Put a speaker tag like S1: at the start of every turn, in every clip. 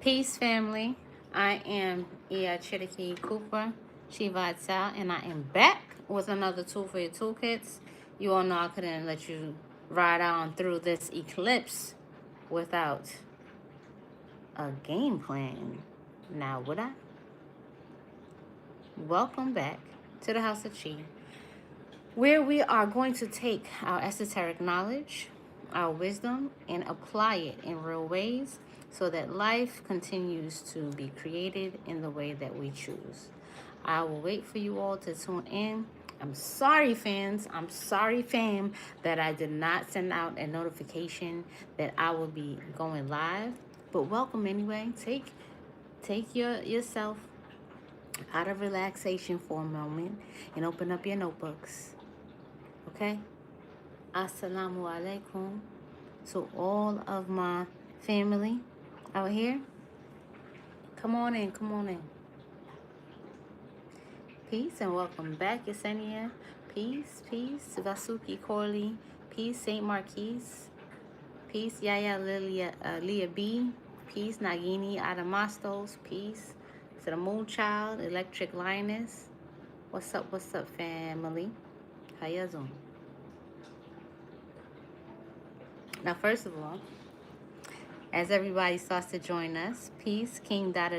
S1: Peace, family. I am Iya Chiriqui Cooper, Shiva Tao, and I am back with another tool for your toolkits. You all know I couldn't let you ride on through this eclipse without a game plan. Now, would I? Welcome back to the House of Chi, where we are going to take our esoteric knowledge, our wisdom, and apply it in real ways so that life continues to be created in the way that we choose. I will wait for you all to tune in. I'm sorry, fans. I'm sorry, fam, that I did not send out a notification that I will be going live. But welcome anyway. Take yourself out of relaxation for a moment and open up your notebooks. Okay? Assalamu alaikum to all of my family out here. Come on in, come on in. Peace and welcome back, Yesenia. Peace, peace, Vasuki Corley. Peace, St. Marquise. Peace, Yaya Leah B. Peace, Nagini Adamastos. Peace to the Moon Child, Electric Lioness. What's up, family? How you doing? Now, first of all, as everybody starts to join us, peace, King Dot.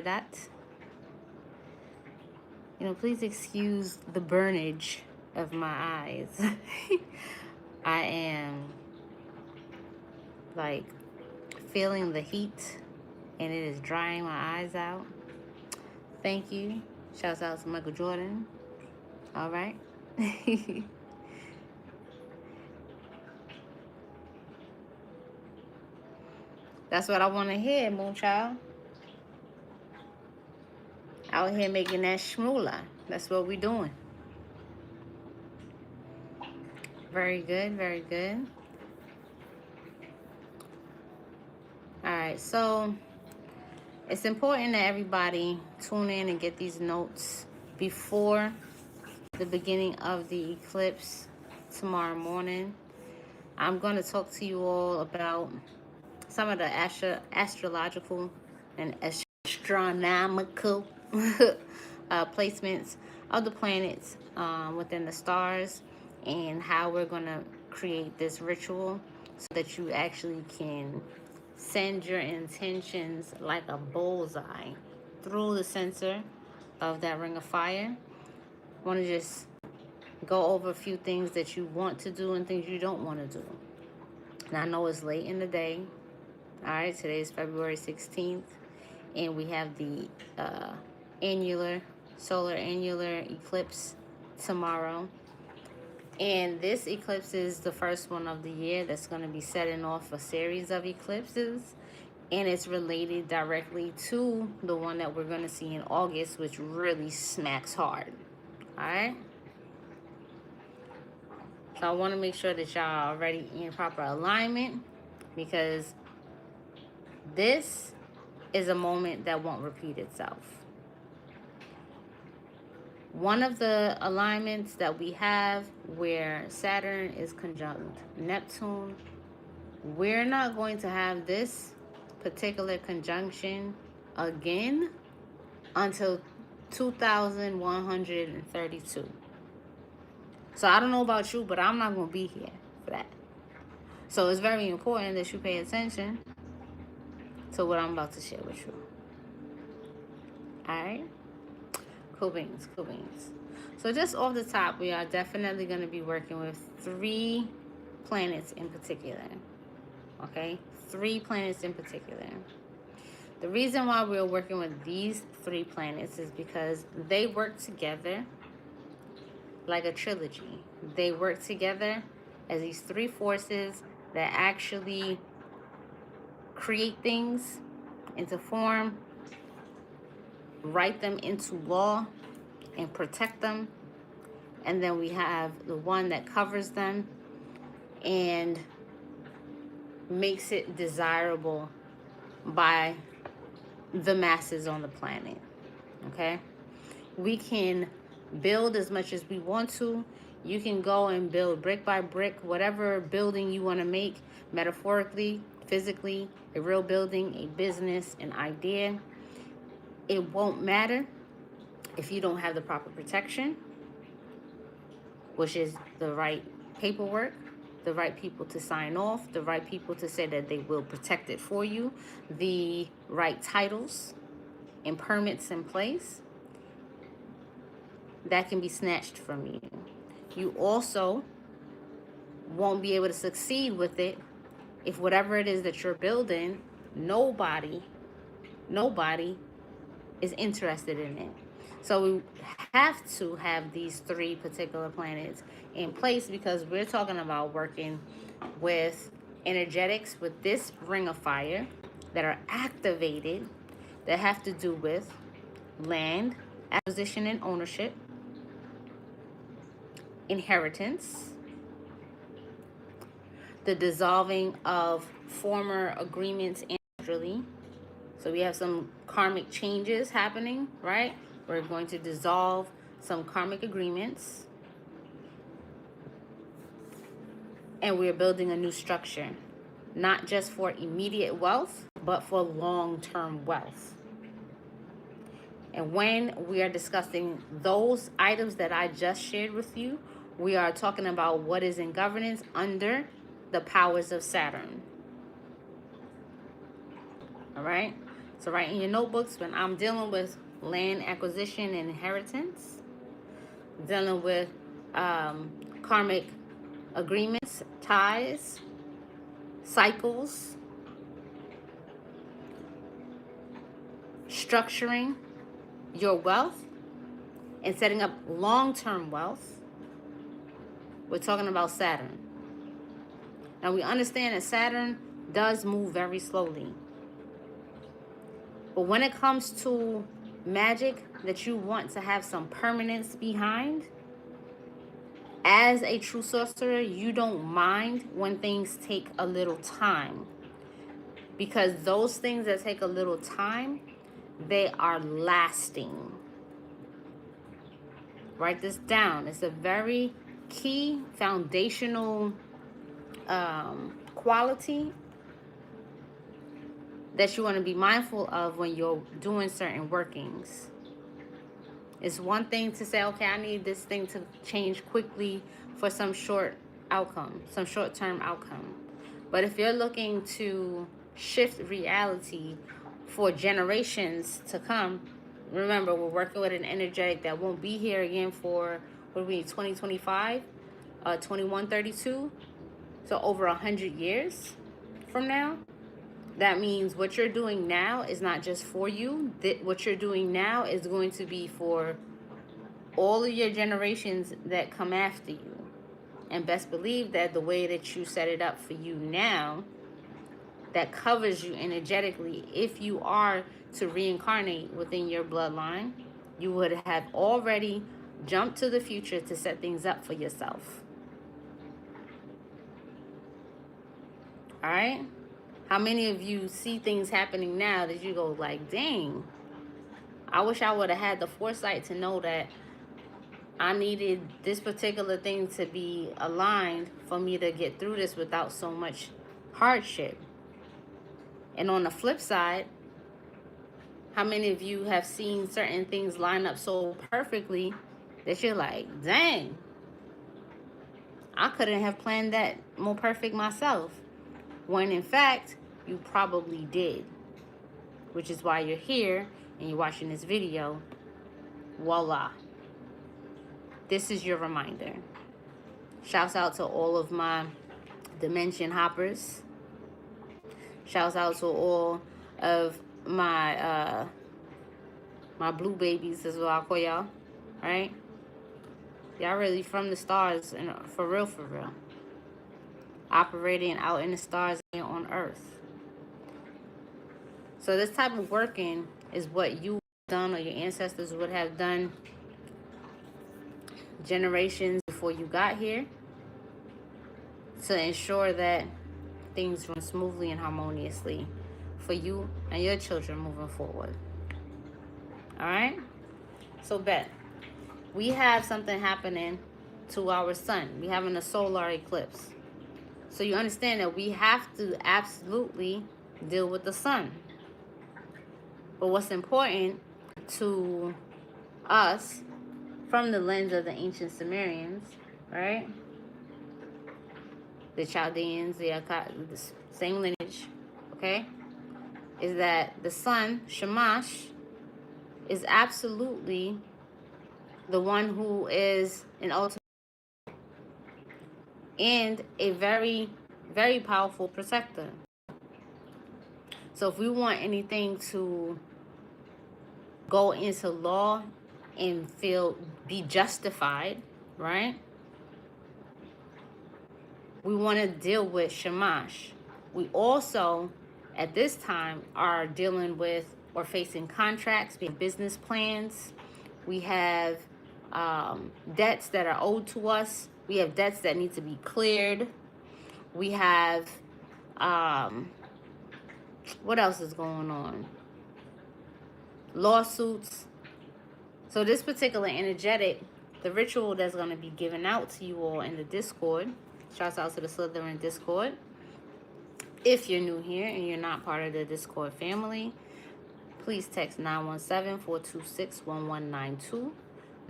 S1: Please excuse the burnage of my eyes. I am like feeling the heat and it is drying my eyes out. Thank you. Shouts out to Michael Jordan. All right. That's what I want to hear, Moonchild. Out here making that shmoolah. That's what we're doing. Very good, very good. All right, so it's important that everybody tune in and get these notes before the beginning of the eclipse tomorrow morning. I'm going to talk to you all about some of the astrological and astronomical placements of the planets within the stars and how we're going to create this ritual so that you actually can send your intentions like a bullseye through the center of that ring of fire. I want to just go over a few things that you want to do and things you don't want to do. And I know it's late in the day. All right, today is February 16th, and we have the solar annular eclipse tomorrow. And this eclipse is the first one of the year that's going to be setting off a series of eclipses, and it's related directly to the one that we're going to see in August, which really smacks hard. All right? So I want to make sure that y'all are already in proper alignment, because this is a moment that won't repeat itself. One of the alignments that we have where Saturn is conjunct Neptune, we're not going to have this particular conjunction again until 2132. So I don't know about you, but I'm not going to be here for that. So it's very important that you pay attention to what I'm about to share with you. All right? Cool beans, cool beans. So just off the top, we are definitely going to be working with 3 planets in particular. Okay? 3 planets in particular. The reason why we're working with these 3 planets is because they work together like a trilogy. They work together as these 3 forces that actually create things into form, write them into law, and protect them. And then we have the one that covers them and makes it desirable by the masses on the planet. Okay? We can build as much as we want to. You can go and build brick by brick, whatever building you want to make, metaphorically, physically, a real building, a business, an idea. It won't matter if you don't have the proper protection, which is the right paperwork, the right people to sign off, the right people to say that they will protect it for you, the right titles and permits in place. That can be snatched from you. You also won't be able to succeed with it if whatever it is that you're building, nobody is interested in it. So we have to have these 3 particular planets in place, because we're talking about working with energetics with this ring of fire that are activated, that have to do with land, acquisition and ownership, inheritance, the dissolving of former agreements ancestrally. So we have some karmic changes happening, right? We're going to dissolve some karmic agreements. And we're building a new structure, not just for immediate wealth, but for long-term wealth. And when we are discussing those items that I just shared with you, we are talking about what is in governance under the powers of Saturn. All right? So write in your notebooks, when I'm dealing with land acquisition and inheritance, dealing with karmic agreements, ties, cycles, structuring your wealth and setting up long-term wealth, we're talking about Saturn. Now we understand that Saturn does move very slowly. But when it comes to magic that you want to have some permanence behind, as a true sorcerer, you don't mind when things take a little time. Because those things that take a little time, they are lasting. Write this down. It's a very key foundational quality that you want to be mindful of when you're doing certain workings. It's one thing to say, okay, I need this thing to change quickly for some short outcome, some short-term outcome. But if you're looking to shift reality for generations to come, remember, we're working with an energetic that won't be here again for, what do we need, 2025, 2132, so over 100 years from now. That means what you're doing now is not just for you. What you're doing now is going to be for all of your generations that come after you. And best believe that the way that you set it up for you now, that covers you energetically, if you are to reincarnate within your bloodline, you would have already jumped to the future to set things up for yourself. All right? How many of you see things happening now that you go like, dang, I wish I would have had the foresight to know that I needed this particular thing to be aligned for me to get through this without so much hardship. And on the flip side, how many of you have seen certain things line up so perfectly that you're like, dang, I couldn't have planned that more perfect myself. When in fact, you probably did. Which is why you're here and you're watching this video. Voila. This is your reminder. Shouts out to all of my dimension hoppers. Shouts out to all of my my blue babies, is what I call y'all. Right? Y'all really from the stars, and for real, for real. Operating out in the stars and on Earth. So this type of working is what you done or your ancestors would have done generations before you got here, to ensure that things run smoothly and harmoniously for you and your children moving forward. All right? So bet. We have something happening to our sun. We're having a solar eclipse. So you understand that we have to absolutely deal with the sun. But what's important to us from the lens of the ancient Sumerians, right? The Chaldeans, the same lineage, okay? Is that the sun, Shamash, is absolutely the one who is an ultimate and a very, very powerful protector. So if we want anything to go into law and be justified, right? We want to deal with Shamash. We also, at this time, are dealing with or facing contracts, we have business plans. We have debts that are owed to us. We have debts that need to be cleared. We have, what else is going on? Lawsuits. So this particular energetic, the ritual that's going to be given out to you all in the Discord, shouts out to the Slytherin Discord. If you're new here and you're not part of the Discord family, please text 917-426-1192.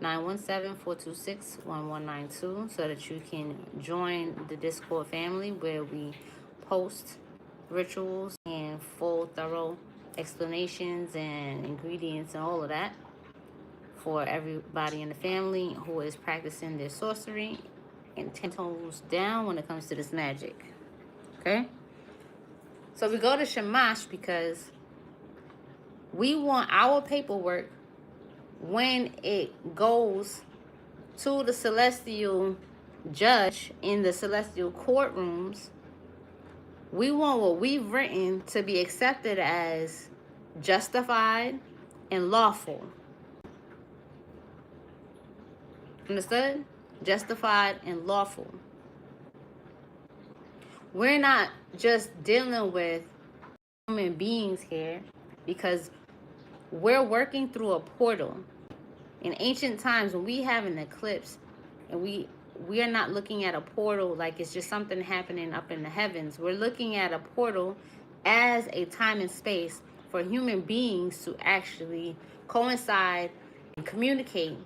S1: 917-426-1192 so that you can join the Discord family where we post rituals and full thorough explanations and ingredients and all of that for everybody in the family who is practicing their sorcery and 10 toes down when it comes to this magic. Okay? So we go to Shamash because we want our paperwork, when it goes to the celestial judge in the celestial courtrooms, we want what we've written to be accepted as justified and lawful. Understood? Justified and lawful. We're not just dealing with human beings here because we're working through a portal. In ancient times, when we have an eclipse and we are not looking at a portal like it's just something happening up in the heavens. We're looking at a portal as a time and space for human beings to actually coincide and communicate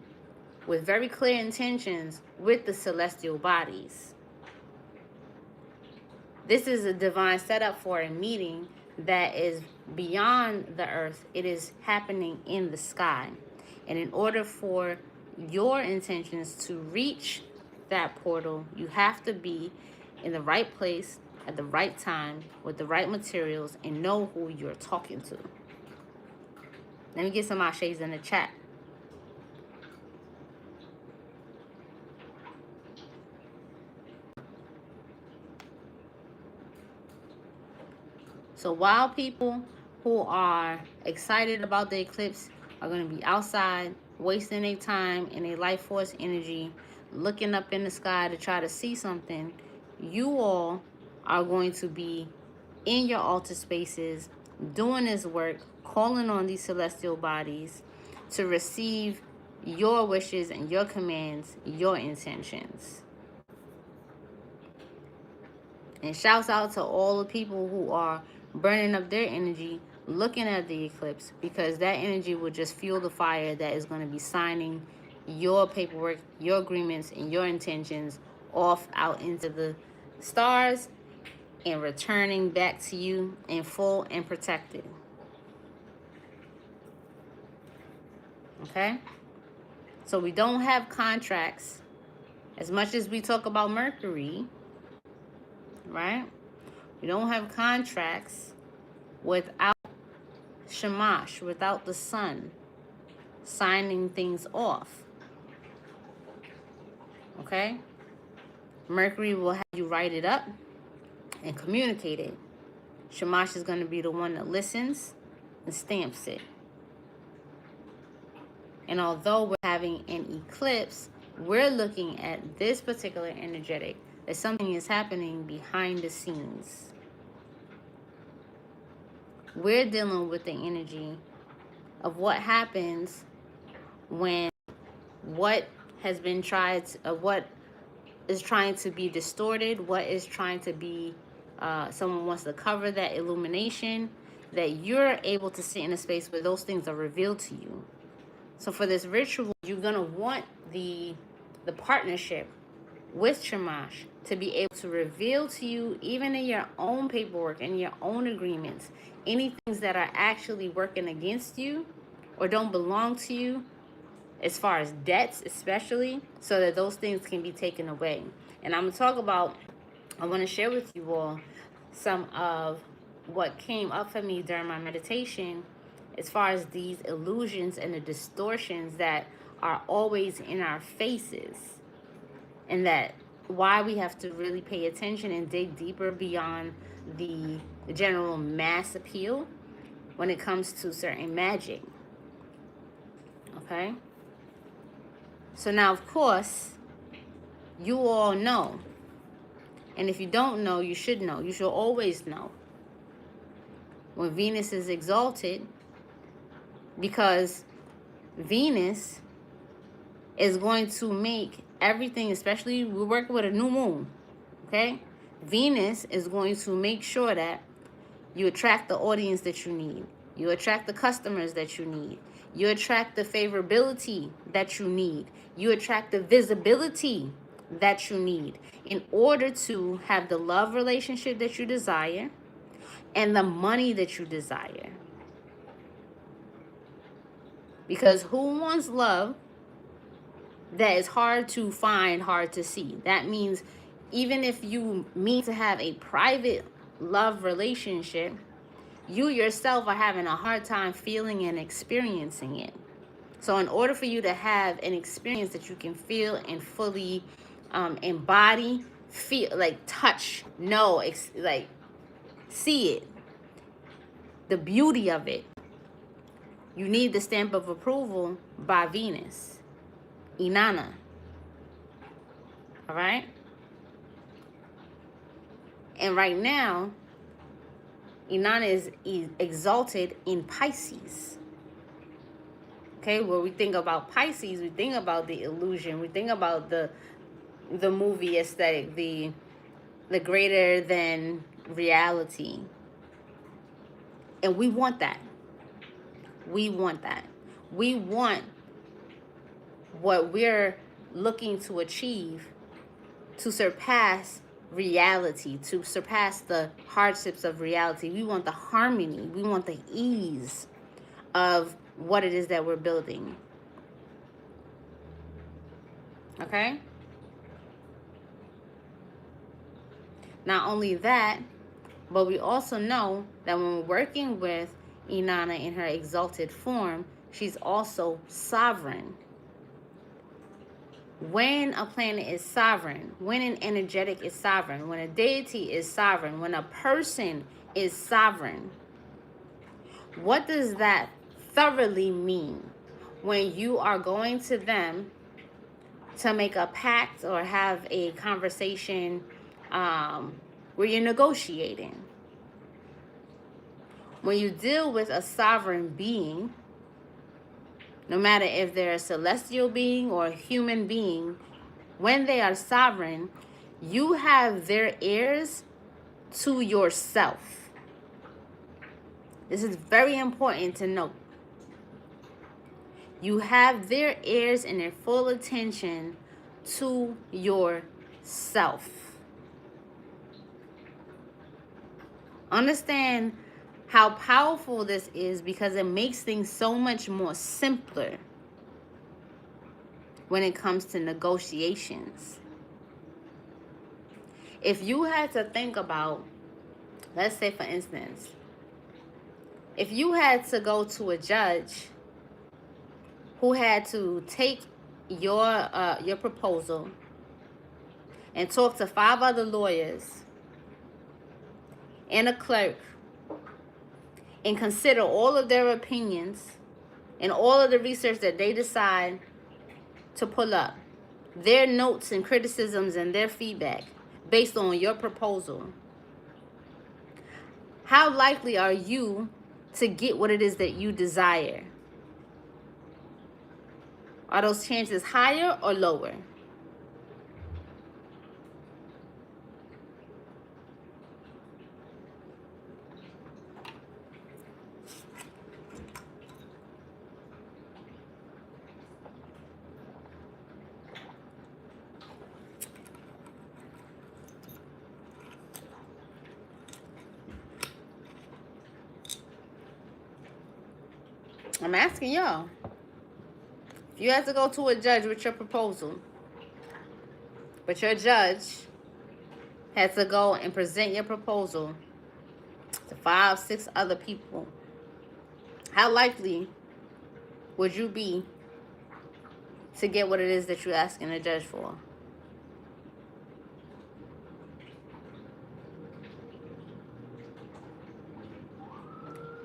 S1: with very clear intentions with the celestial bodies. This is a divine setup for a meeting that is beyond the earth. It is happening in the sky. And in order for your intentions to reach that portal, you have to be in the right place at the right time with the right materials and know who you're talking to. Let me get some ashes in the chat. So while people who are excited about the eclipse are going to be outside, wasting their time and their life force energy, looking up in the sky to try to see something, you all are going to be in your altar spaces, doing this work, calling on these celestial bodies to receive your wishes and your commands, your intentions. And shouts out to all the people who are burning up their energy looking at the eclipse, because that energy will just fuel the fire that is going to be signing your paperwork, your agreements, and your intentions off out into the stars and returning back to you in full and protected. Okay? So we don't have contracts. As much as we talk about Mercury, right? We don't have contracts without Shamash, without the sun signing things off. Okay? Mercury will have you write it up and communicate it. Shamash is going to be the one that listens and stamps it. And although we're having an eclipse, we're looking at this particular energetic that something is happening behind the scenes. We're dealing with the energy of what happens when what has been tried, what is trying to be distorted, what is trying to be, someone wants to cover that illumination, that you're able to sit in a space where those things are revealed to you. So for this ritual, you're going to want the partnership with Shamash to be able to reveal to you, even in your own paperwork and your own agreements, any things that are actually working against you or don't belong to you, as far as debts especially, so that those things can be taken away. And I'm going to talk about, I want to share with you all some of what came up for me during my meditation as far as these illusions and the distortions that are always in our faces, and that why we have to really pay attention and dig deeper beyond the general mass appeal when it comes to certain magic. Okay? So now, of course, you all know. And if you don't know, you should know. You should always know. When Venus is exalted, because Venus is going to make everything, especially we're working with a new moon, okay? Venus is going to make sure that you attract the audience that you need. You attract the customers that you need. You attract the favorability that you need. You attract the visibility that you need in order to have the love relationship that you desire and the money that you desire. Because who wants love that is hard to find, hard to see? That means even if you mean to have a private love relationship, you yourself are having a hard time feeling and experiencing it. So in order for you to have an experience that you can feel and fully embody, feel, like touch, know, like see it, the beauty of it, you need the stamp of approval by Venus, Inanna. All right? And right now, Inanna is exalted in Pisces. Okay, when we think about Pisces, we think about the illusion. We think about the movie aesthetic, the greater than reality. And we want that. We want that. We want what we're looking to achieve to surpass reality, to surpass the hardships of reality. We want the harmony. We want the ease of what it is that we're building. Okay? Not only that, but we also know that when we're working with Inanna in her exalted form, she's also sovereign. When a planet is sovereign, when an energetic is sovereign, when a deity is sovereign, when a person is sovereign, what does that thoroughly mean? When you are going to them to make a pact or have a conversation where you're negotiating. When you deal with a sovereign being, no matter if they're a celestial being or a human being, when they are sovereign, you have their ears to yourself. This is very important to note. You have their ears and their full attention to yourself. Understand how powerful this is, because it makes things so much more simpler when it comes to negotiations. If you had to think about, let's say for instance, if you had to go to a judge who had to take your proposal and talk to 5 other lawyers and a clerk and consider all of their opinions and all of the research that they decide to pull up, their notes and criticisms and their feedback based on your proposal, how likely are you to get what it is that you desire? Are those chances higher or lower? I'm asking y'all. If you had to go to a judge with your proposal, but your judge had to go and present your proposal to 5, 6 other people, how likely would you be to get what it is that you're asking the judge for?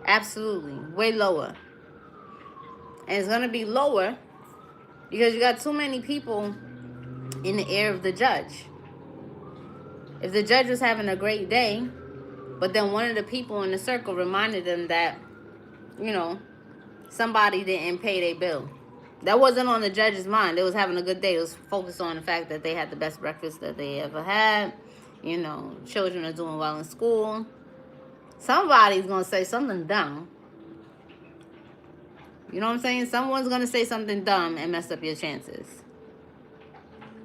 S1: Absolutely. Way lower. And it's going to be lower because you got too many people in the ear of the judge. If the judge was having a great day, but then one of the people in the circle reminded them that, you know, somebody didn't pay their bill. That wasn't on the judge's mind. They was having a good day. It was focused on the fact that they had the best breakfast that they ever had. You know, children are doing well in school. Somebody's going to say something dumb. You know what I'm saying? Someone's going to say something dumb and mess up your chances.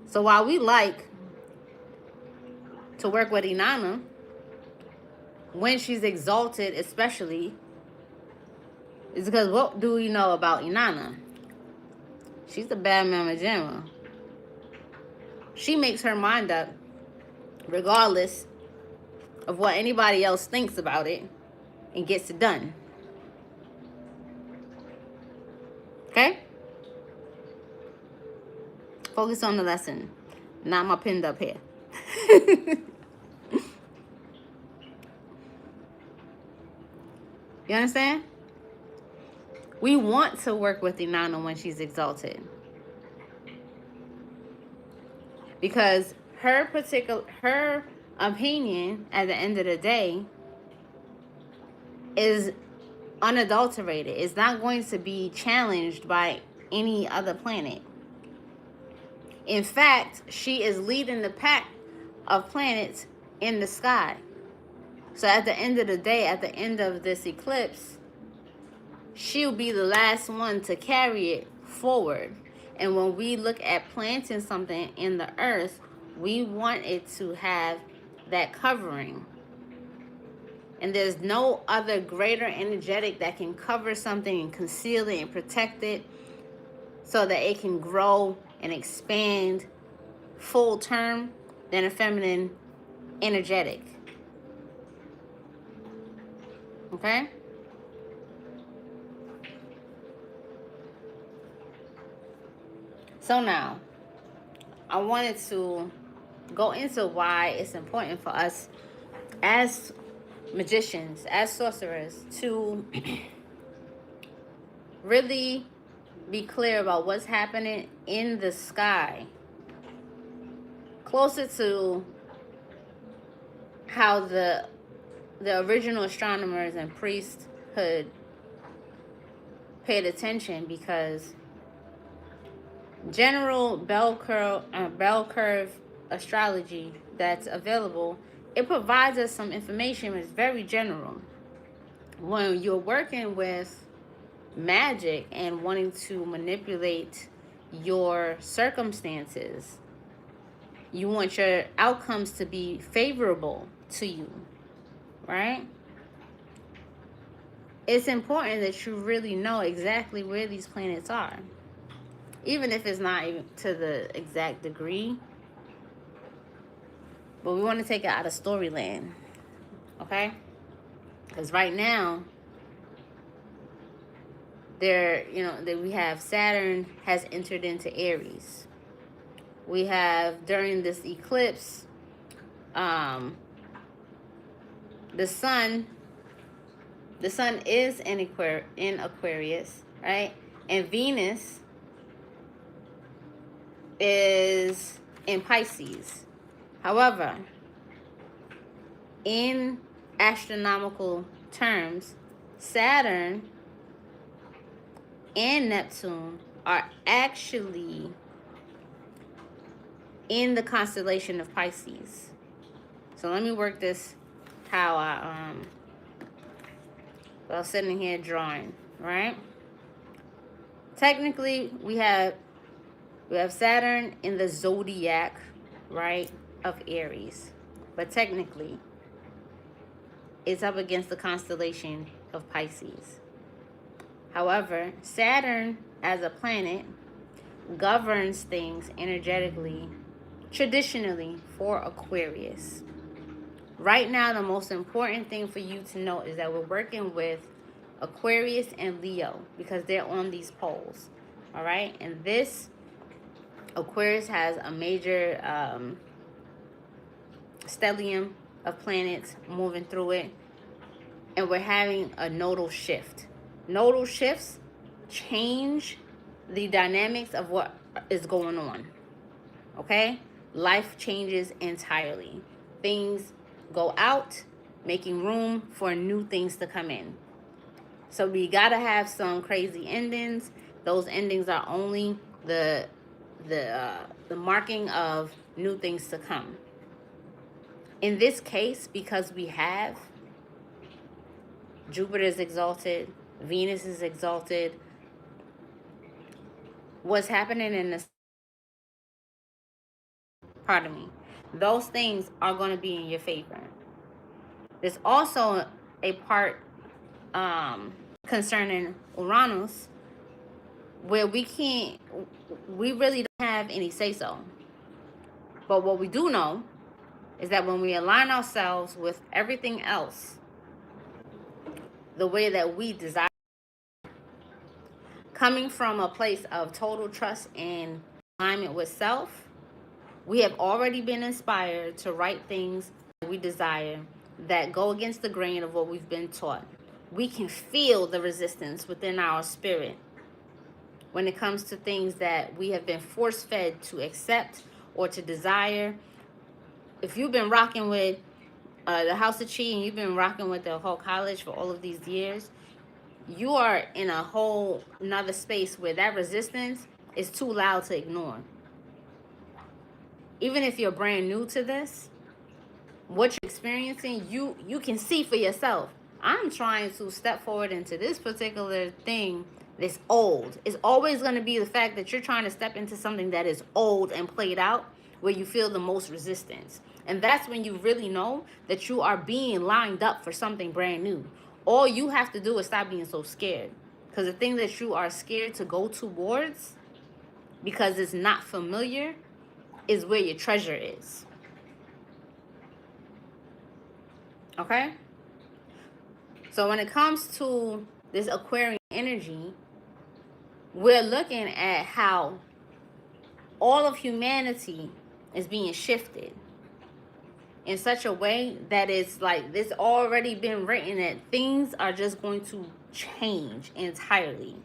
S1: So while we like to work with Inanna, when she's exalted especially, it's because what do we know about Inanna? She's a bad mama jamma. She makes her mind up regardless of what anybody else thinks about it and gets it done. Okay? Focus on the lesson, not my pinned up hair. You understand? We want to work with Inanna when she's exalted. Because her opinion at the end of the day is unadulterated. It's not going to be challenged by any other planet. In fact, she is leading the pack of planets in the sky. So at the end of the day, at the end of this eclipse, she'll be the last one to carry it forward. And when we look at planting something in the earth, we want it to have that covering. And there's no other greater energetic that can cover something and conceal it and protect it so that it can grow and expand full term than a feminine energetic. Okay? So now, I wanted to go into why it's important for us as magicians, as sorcerers, to really be clear about what's happening in the sky, closer to how the original astronomers and priesthood paid attention, because general bell curve astrology that's available, it provides us some information. It's very general. When you're working with magic and wanting to manipulate your circumstances, you want your outcomes to be favorable to you, right? It's important that you really know exactly where these planets are, even if it's not even to the exact degree. But we want to take it out of storyland, okay? Because right now, we have Saturn has entered into Aries. We have, during this eclipse, the sun is in Aquarius, right? And Venus is in Pisces. However, in astronomical terms, Saturn and Neptune are actually in the constellation of Pisces. So let me work this how I was sitting here drawing, right? Technically, we have Saturn in the zodiac, right, of Aries. But technically, it's up against the constellation of Pisces. However, Saturn as a planet governs things energetically, traditionally, for Aquarius. Right now, the most important thing for you to know is that we're working with Aquarius and Leo because they're on these poles. All right? And this Aquarius has a major stellium of planets moving through it. And we're having a nodal shift. Nodal shifts change the dynamics of what is going on. Okay? Life changes entirely. Things go out, making room for new things to come in. So we gotta have some crazy endings. Those endings are only the marking of new things to come. In this case, because we have Jupiter is exalted, Venus is exalted, what's happening in the, pardon me, those things are going to be in your favor. There's also a part concerning Uranus where we really don't have any say-so. But what we do know is that when we align ourselves with everything else the way that we desire, coming from a place of total trust and alignment with self, we have already been inspired to write things that we desire that go against the grain of what we've been taught. We can feel the resistance within our spirit when it comes to things that we have been force-fed to accept or to desire. If you've been rocking with the House of Chi and you've been rocking with the Occult College for all of these years, you are in a whole another space where that resistance is too loud to ignore. Even if you're brand new to this, what you're experiencing, you can see for yourself. I'm trying to step forward into this particular thing that's old. It's always going to be the fact that you're trying to step into something that is old and played out where you feel the most resistance. And that's when you really know that you are being lined up for something brand new. All you have to do is stop being so scared. Because the thing that you are scared to go towards, because it's not familiar, is where your treasure is. Okay? So when it comes to this Aquarian energy, we're looking at how all of humanity is being shifted in such a way that it's like it's already been written that things are just going to change entirely.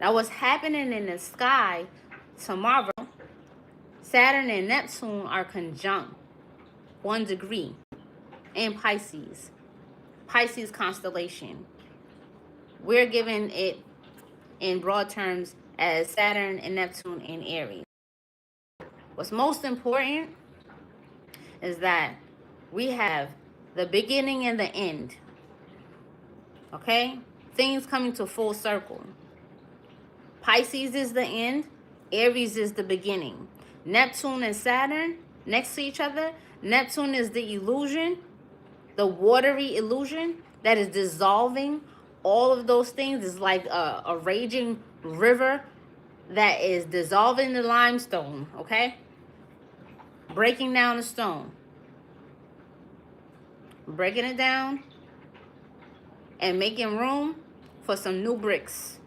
S1: Now what's happening in the sky tomorrow, Saturn and Neptune are conjunct 1 degree in Pisces constellation. We're giving it in broad terms as Saturn and Neptune in Aries. What's most important is that we have the beginning and the end. Okay? Things coming to full circle. Pisces is the end. Aries is the beginning. Neptune and Saturn next to each other. Neptune is the illusion, the watery illusion that is dissolving all of those things. Is like a raging river that is dissolving the limestone, okay? Breaking down the stone. Breaking it down and making room for some new bricks.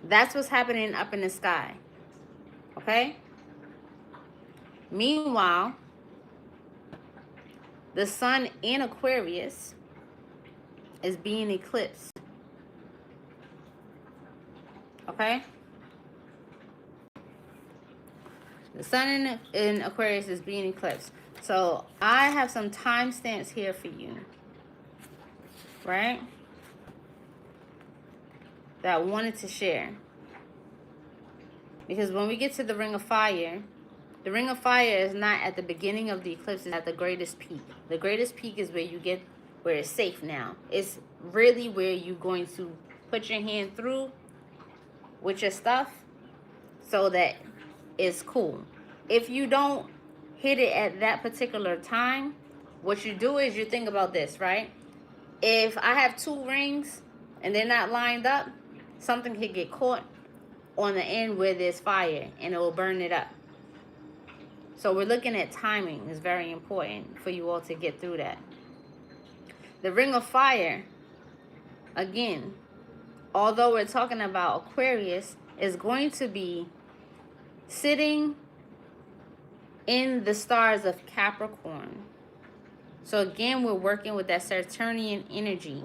S1: That's what's happening up in the sky, okay? Meanwhile, the sun in Aquarius is being eclipsed. Okay? The sun in Aquarius is being eclipsed. So I have some timestamps here for you. Right? That I wanted to share. Because when we get to the Ring of Fire, the Ring of Fire is not at the beginning of the eclipse, it's at the greatest peak. The greatest peak is where you get, where it's safe now. It's really where you're going to put your hand through with your stuff so that it's cool. If you don't hit it at that particular time, what you do is you think about this, right? if I have 2 rings and they're not lined up, something could get caught on the end where there's fire and it will burn it up. So we're looking at timing. It's very important for you all to get through that. The ring of fire, again, although we're talking about Aquarius, is going to be sitting in the stars of Capricorn. So again, we're working with that Saturnian energy.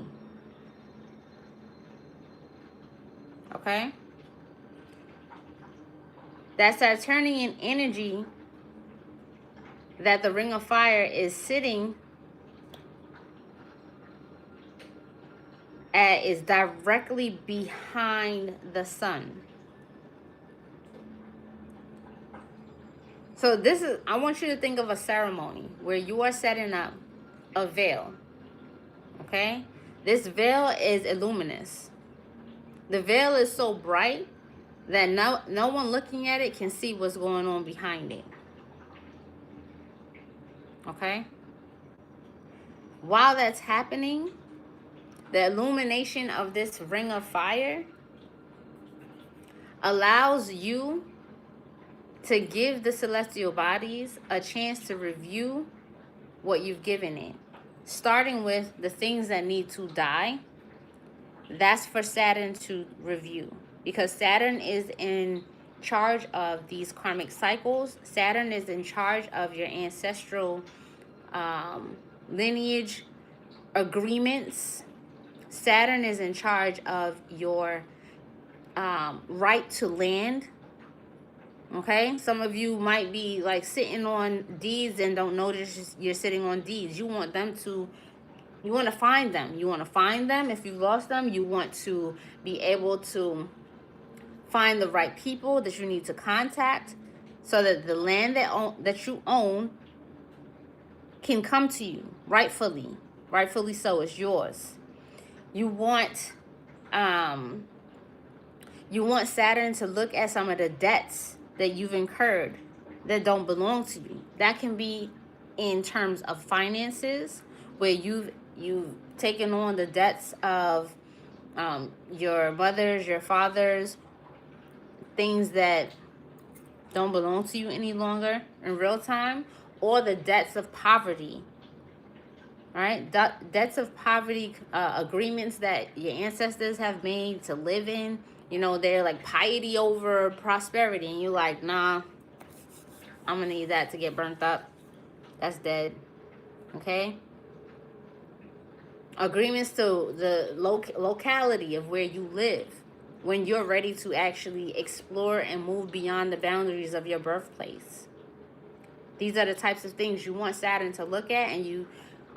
S1: Okay? That Saturnian energy that the ring of fire is sitting at is directly behind the sun. So this is, I want you to think of a ceremony where you are setting up a veil. Okay? This veil is luminous. The veil is so bright that no one looking at it can see what's going on behind it. Okay? While that's happening, the illumination of this ring of fire allows you to give the celestial bodies a chance to review what you've given it. Starting with the things that need to die. That's for Saturn to review. Because Saturn is in charge of these karmic cycles. Saturn is in charge of your ancestral lineage agreements. Saturn is in charge of your right to land. Okay? Some of you might be like sitting on deeds and don't notice you're sitting on deeds. You want them to, you want to find them. You want to find them. If you lost them, you want to be able to find the right people that you need to contact so that the land that you own can come to you rightfully. Rightfully so, it's yours. You want Saturn to look at some of the debts that you've incurred that don't belong to you. That can be in terms of finances, where you've taken on the debts of your mothers, your fathers, things that don't belong to you any longer in real time, or the debts of poverty. Right? Debts of poverty, agreements that your ancestors have made to live in. You know, they're like piety over prosperity. And you're like, nah, I'm going to need that to get burnt up. That's dead. Okay? Agreements to the locality of where you live. When you're ready to actually explore and move beyond the boundaries of your birthplace. These are the types of things you want Saturn to look at, and you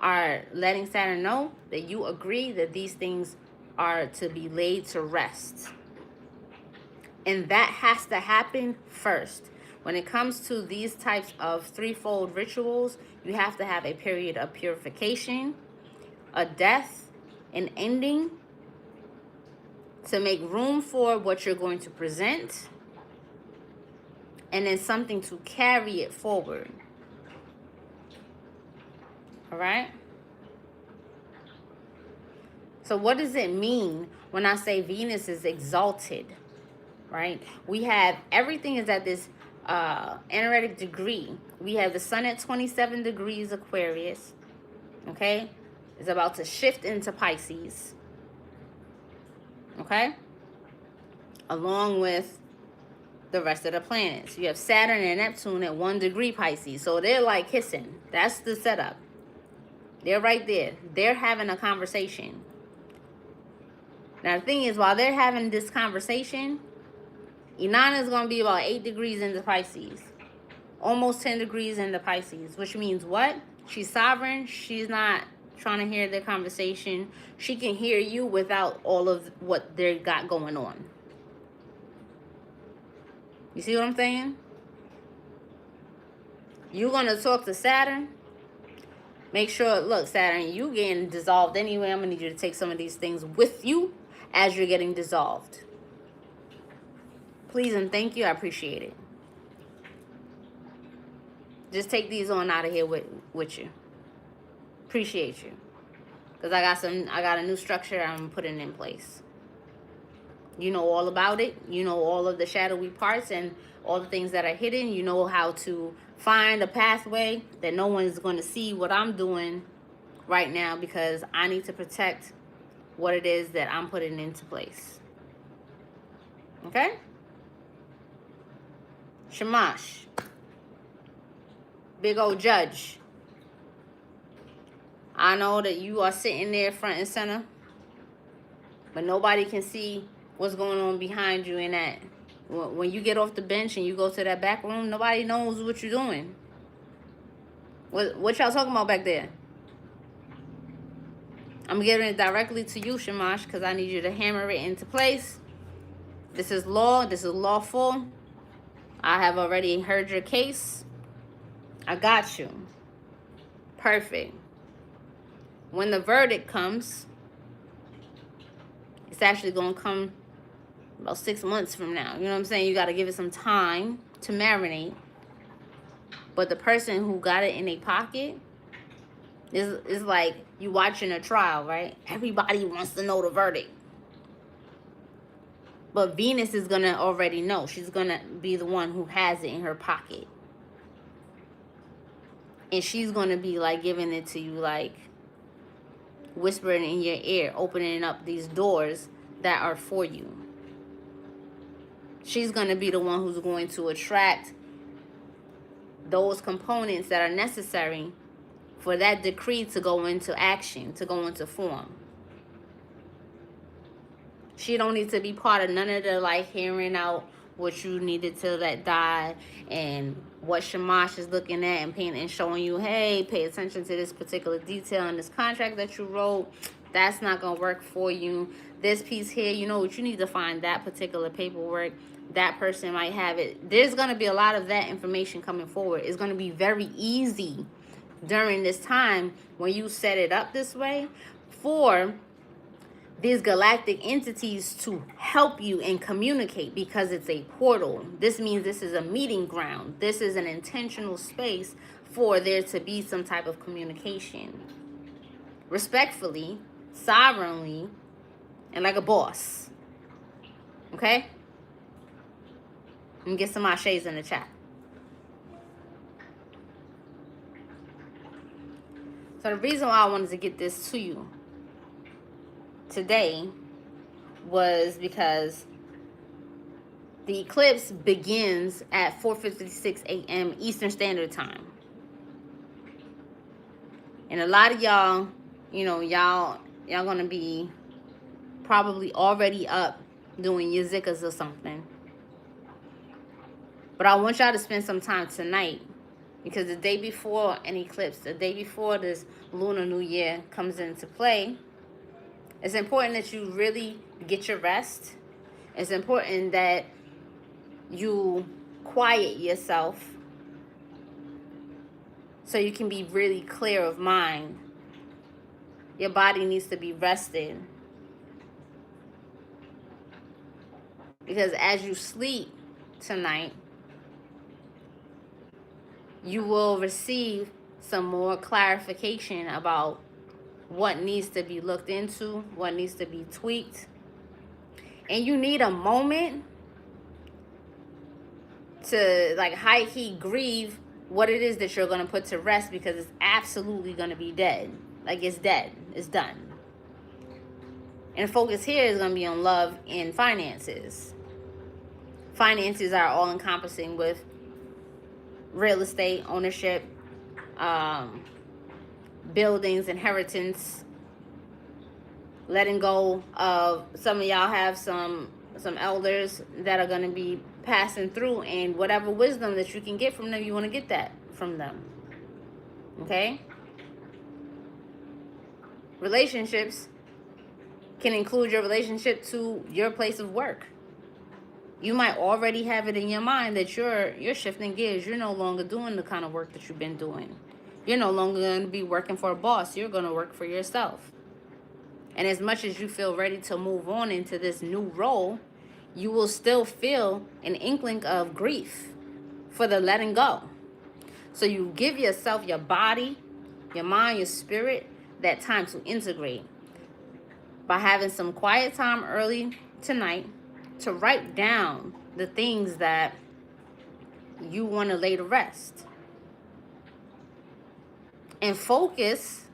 S1: are letting Saturn know that you agree that these things are to be laid to rest. And that has to happen first. When it comes to these types of threefold rituals, you have to have a period of purification, a death, an ending, to make room for what you're going to present, and then something to carry it forward. All right? So what does it mean when I say Venus is exalted? Right? We have, everything is at this energetic degree. We have the sun at 27 degrees Aquarius. Okay? It's about to shift into Pisces. Okay? Along with the rest of the planets. You have Saturn and Neptune at 1 degree Pisces. So they're like kissing. That's the setup. They're right there. They're having a conversation. Now the thing is, while they're having this conversation, Inanna is going to be about 8 degrees into Pisces. Almost 10 degrees into Pisces. Which means what? She's sovereign. She's not trying to hear the conversation. She can hear you without all of what they got going on. You see what I'm saying? You're going to talk to Saturn. Make sure, look, Saturn, you getting dissolved anyway. I'm going to need you to take some of these things with you as you're getting dissolved. Please and thank you. I appreciate it. Just take these on out of here with you. Appreciate you. Because I got a new structure I'm putting in place. You know all about it. You know all of the shadowy parts and all the things that are hidden. You know how to find a pathway that no one is going to see what I'm doing right now, because I need to protect what it is that I'm putting into place. Okay? Shamash. Big old judge. I know that you are sitting there front and center, but nobody can see what's going on behind you in that. When you get off the bench and you go to that back room, nobody knows what you're doing. What y'all talking about back there? I'm giving it directly to you, Shamash, because I need you to hammer it into place. This is law. This is lawful. I have already heard your case. I got you. Perfect. When the verdict comes, it's actually going to come about 6 months from now. You know what I'm saying? You got to give it some time to marinate. But the person who got it in their pocket is like you watching a trial, right? Everybody wants to know the verdict. But Venus is going to already know. She's going to be the one who has it in her pocket. And she's going to be like giving it to you, like whispering in your ear, opening up these doors that are for you. She's going to be the one who's going to attract those components that are necessary for that decree to go into action, to go into form. She don't need to be part of none of the like hearing out what you needed to let die and what Shamash is looking at and painting and showing you, hey, pay attention to this particular detail in this contract that you wrote. That's not going to work for you. This piece here, you know what, you need to find that particular paperwork. That person might have it. There's going to be a lot of that information coming forward. It's going to be very easy during this time when you set it up this way for these galactic entities to help you and communicate, because it's a portal. This means this is a meeting ground. This is an intentional space for there to be some type of communication. Respectfully, sovereignly, and like a boss. Okay? And get some ashes in the chat. So the reason why I wanted to get this to you today was because the eclipse begins at 4:56 a.m. Eastern Standard Time. And a lot of y'all, you know, y'all gonna be probably already up doing your zikrs or something. But I want y'all to spend some time tonight, because the day before an eclipse, the day before this Lunar New Year comes into play, it's important that you really get your rest. It's important that you quiet yourself so you can be really clear of mind. Your body needs to be rested. Because as you sleep tonight, you will receive some more clarification about what needs to be looked into, what needs to be tweaked. And you need a moment to like high key grieve what it is that you're going to put to rest, because it's absolutely going to be dead. Like it's dead. It's done. And the focus here is going to be on love and finances. Finances are all encompassing with real estate, ownership, buildings, inheritance, letting go of, some of y'all have some elders that are going to be passing through, and whatever wisdom that you can get from them, you want to get that from them. Okay? Relationships can include your relationship to your place of work. You might already have it in your mind that you're shifting gears. You're no longer doing the kind of work that you've been doing. You're no longer going to be working for a boss. You're going to work for yourself. And as much as you feel ready to move on into this new role, you will still feel an inkling of grief for the letting go. So you give yourself, your body, your mind, your spirit, that time to integrate by having some quiet time early tonight to write down the things that you want to lay to rest. And focus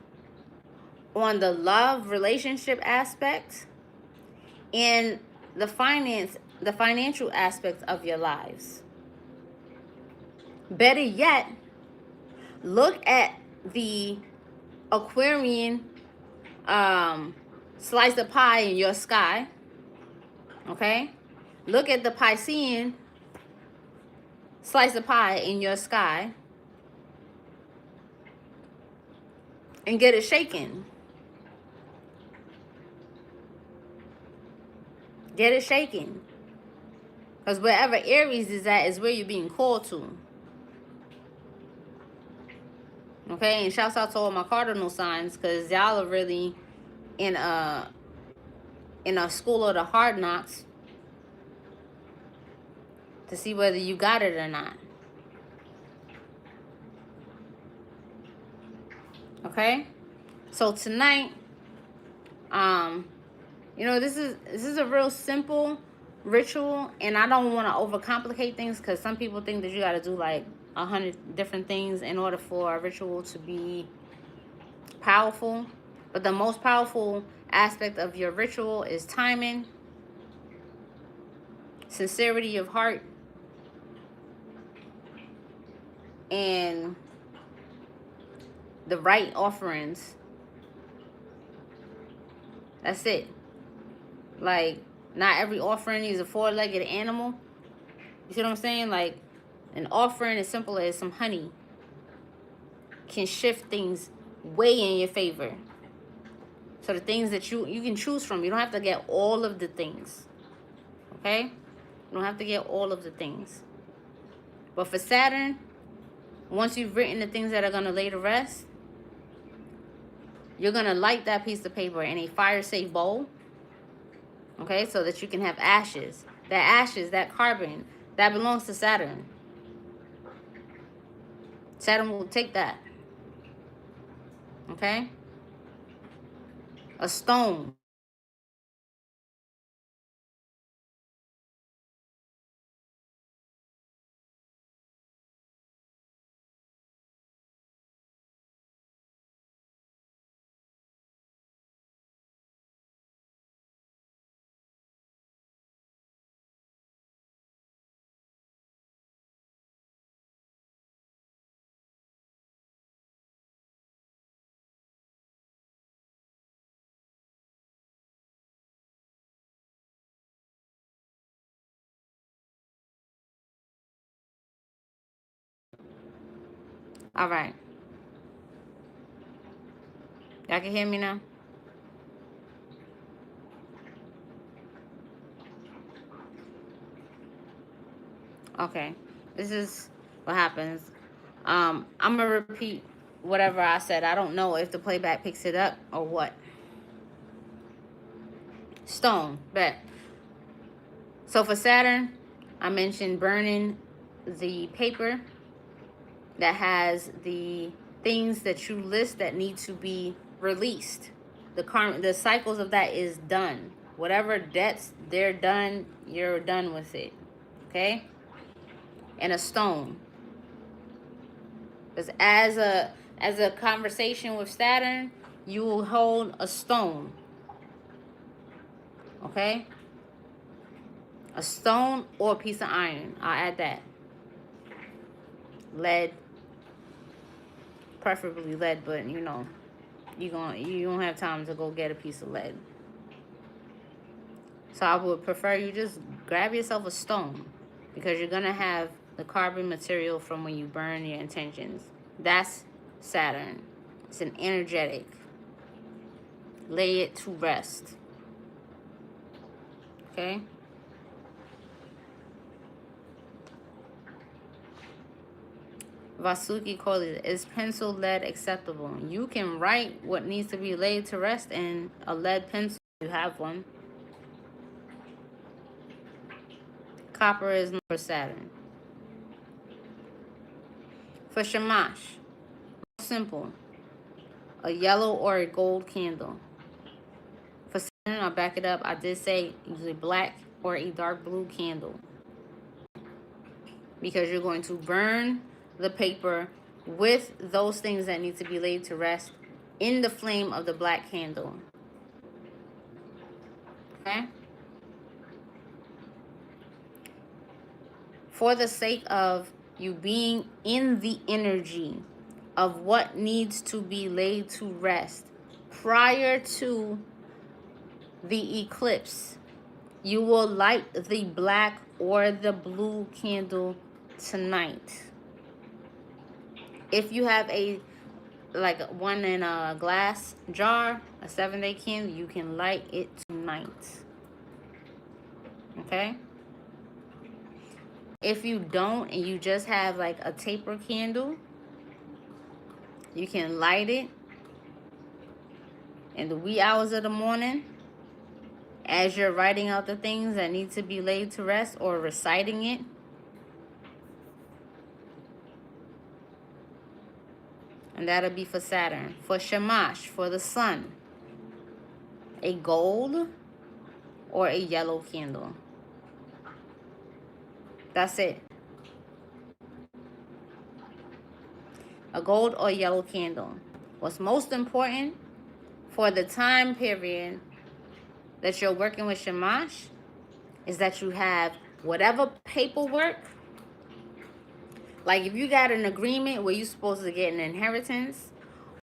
S1: on the love relationship aspect and the financial aspects of your lives. Better yet, look at the Aquarian slice of pie in your sky. Okay? Look at the Piscean slice of pie in your sky and get it shaken. Get it shaken. Because wherever Aries is at is where you're being called to. Okay? And shouts out to all my cardinal signs, because y'all are really in a school of the hard knocks to see whether you got it or not. Okay? So tonight, you know, this is a real simple ritual, and I don't want to overcomplicate things, because some people think that you got to do like 100 different things in order for a ritual to be powerful. But the most powerful aspect of your ritual is timing, sincerity of heart, and the right offerings. That's it. Like, not every offering is a four-legged animal. You see what I'm saying? Like, an offering as simple as some honey can shift things way in your favor. So the things that you can choose from, you don't have to get all of the things. Okay? You don't have to get all of the things. But for Saturn, once you've written the things that are going to lay to rest, you're going to light that piece of paper in a fire-safe bowl. Okay? So that you can have ashes. That ashes, that carbon, that belongs to Saturn. Saturn will take that. Okay? A stone. All right. Y'all can hear me now? Okay. This is what happens. I'm going to repeat whatever I said. I don't know if the playback picks it up or what. Stone. Bet. So for Saturn, I mentioned burning the paper that has the things that you list that need to be released. The cycles of that is done. Whatever debts, they're done. You're done with it. Okay? And a stone. Because as a conversation with Saturn, you will hold a stone. Okay? A stone or a piece of iron. I'll add that. Lead. Preferably lead, but you know, you don't have time to go get a piece of lead. So I would prefer you just grab yourself a stone, because you're gonna have the carbon material from when you burn your intentions. That's Saturn. It's an energetic. Lay it to rest. Okay? Vasuki Kollege, is pencil lead acceptable? You can write what needs to be laid to rest in a lead pencil if you have one. Copper is not for Saturn. For Shamash, simple. a yellow or a gold candle. For Saturn, I'll back it up. I did say use a black or a dark blue candle, because you're going to burn the paper with those things that need to be laid to rest in the flame of the black candle. Okay? For the sake of you being in the energy of what needs to be laid to rest prior to the eclipse, you will light the black or the blue candle tonight. If you have a like one in a glass jar, a 7-day candle, you can light it tonight. Okay? If you don't and you just have like a taper candle, you can light it in the wee hours of the morning as you're writing out the things that need to be laid to rest or reciting it. And that'll be for Saturn. For Shamash, for the sun, a gold or a yellow candle. That's it. A gold or yellow candle. What's most important for the time period that you're working with Shamash is that you have whatever paperwork. Like if you got an agreement where you're supposed to get an inheritance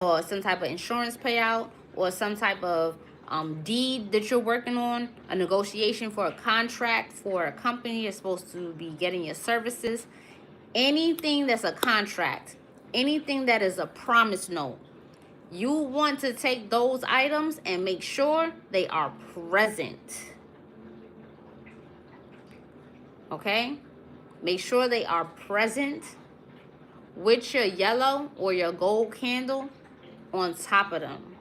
S1: or some type of insurance payout or some type of deed that you're working on, a negotiation for a contract for a company you're supposed to be getting your services, anything that's a contract, anything that is a promise note, you want to take those items and make sure they are present. Okay? Make sure they are present with your yellow or your gold candle on top of them.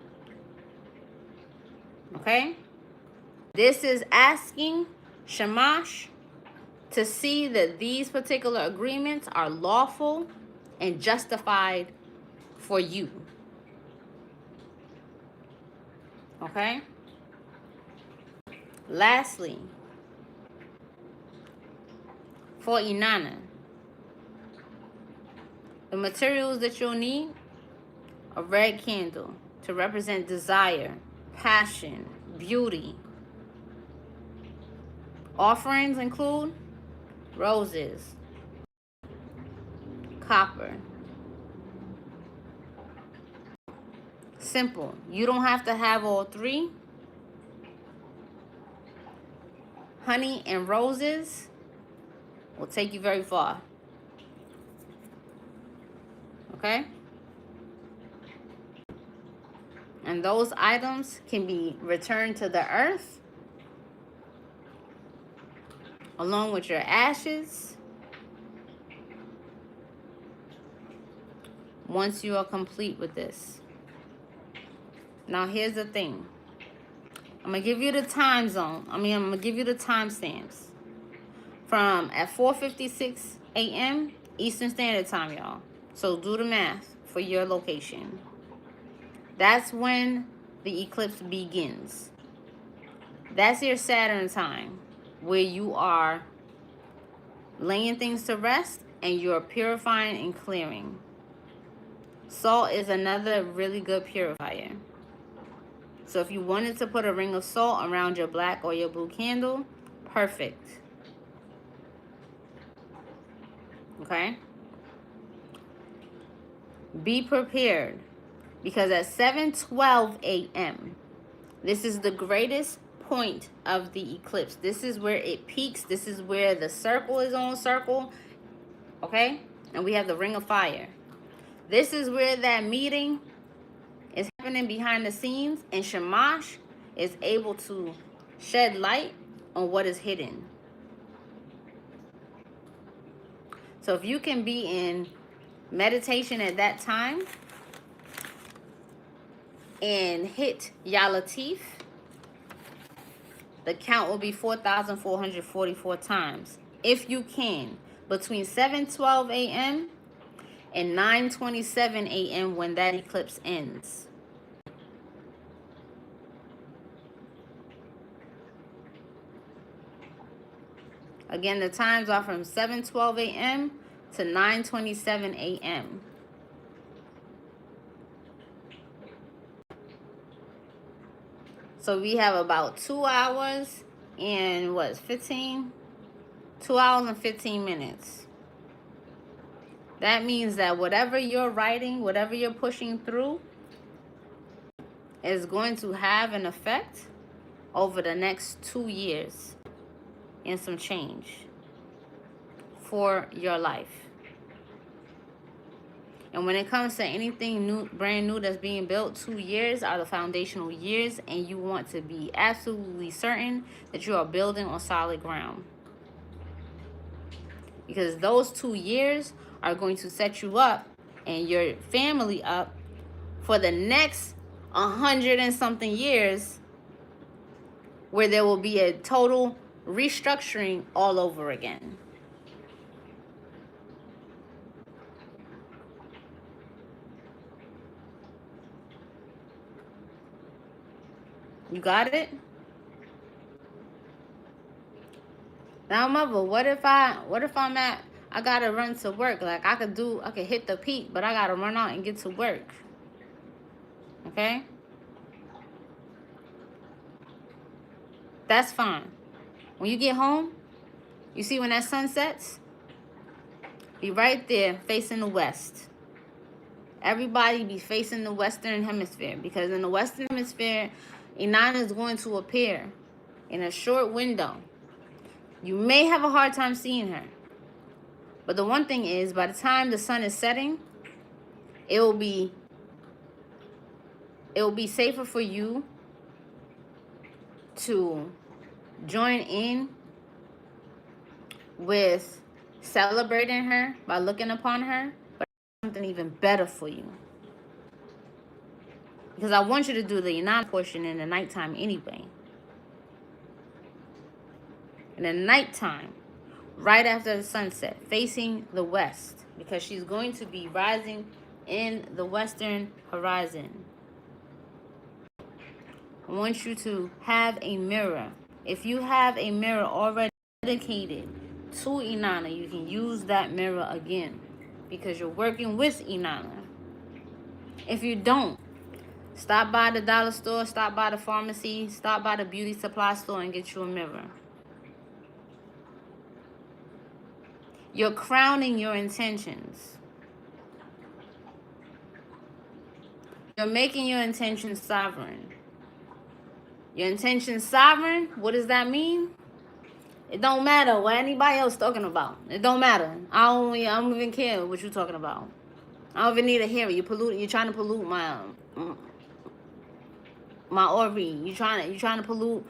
S1: Okay? This is asking Shamash to see that these particular agreements are lawful and justified for you. Okay? Lastly, for Inanna, the materials that you'll need: a red candle to represent desire, passion, beauty. Offerings include roses, copper. Simple. You don't have to have all three. Honey and roses will take you very far. Okay? And those items can be returned to the earth along with your ashes once you are complete with this. Now here's the thing. I'm going to give you the time zone. I'm going to give you the timestamps. From at 4:56 a.m. Eastern Standard Time, y'all. So do the math for your location. That's when the eclipse begins. That's your Saturn time, where you are laying things to rest and you're purifying and clearing. Salt is another really good purifier. So if you wanted to put a ring of salt around your black or your blue candle, perfect. Okay? Be prepared, because at 7:12 a.m., this is the greatest point of the eclipse. This is where it peaks. This is where the circle is on circle. Okay? And we have the ring of fire. This is where that meeting is happening behind the scenes, and Shamash is able to shed light on what is hidden. So if you can be in meditation at that time and hit Ya Latif, the count will be 4,444 times. If you can, between 7:12 a.m. and 9:27 a.m. when that eclipse ends. Again, the times are from 7:12 a.m. to 9:27 a.m. So we have about 2 hours and what, 15? 2 hours and 15 minutes. That means that whatever you're writing, whatever you're pushing through, is going to have an effect over the next 2 years and some change for your life. And when it comes to anything new, brand new that's being built, 2 years are the foundational years, and you want to be absolutely certain that you are building on solid ground. Because those 2 years are going to set you up and your family up for the next 100 and something years, where there will be a total restructuring all over again. You got it? Now, mother, what if I'm at, I gotta run to work. Like, I could hit the peak, but I gotta run out and get to work. Okay? That's fine. When you get home, you see when that sun sets, be right there facing the west. Everybody be facing the Western Hemisphere, because in the Western Hemisphere, Inanna is going to appear in a short window. You may have a hard time seeing her, but the one thing is, by the time the sun is setting, it will be safer for you to join in with celebrating her by looking upon her, but something even better for you. Because I want you to do the Inanna portion in the nighttime anyway. In the nighttime, right after the sunset, facing the west, because she's going to be rising in the western horizon. I want you to have a mirror. If you have a mirror already dedicated to Inanna, you can use that mirror again, because you're working with Inanna. If you don't, stop by the dollar store, stop by the pharmacy, stop by the beauty supply store and get you a mirror. You're crowning your intentions. You're making your intentions sovereign. Your intentions sovereign, what does that mean? It don't matter what anybody else talking about. It don't matter. I don't even care what you're talking about. I don't even need to hear it. You're trying to pollute my Ori. You're trying to pollute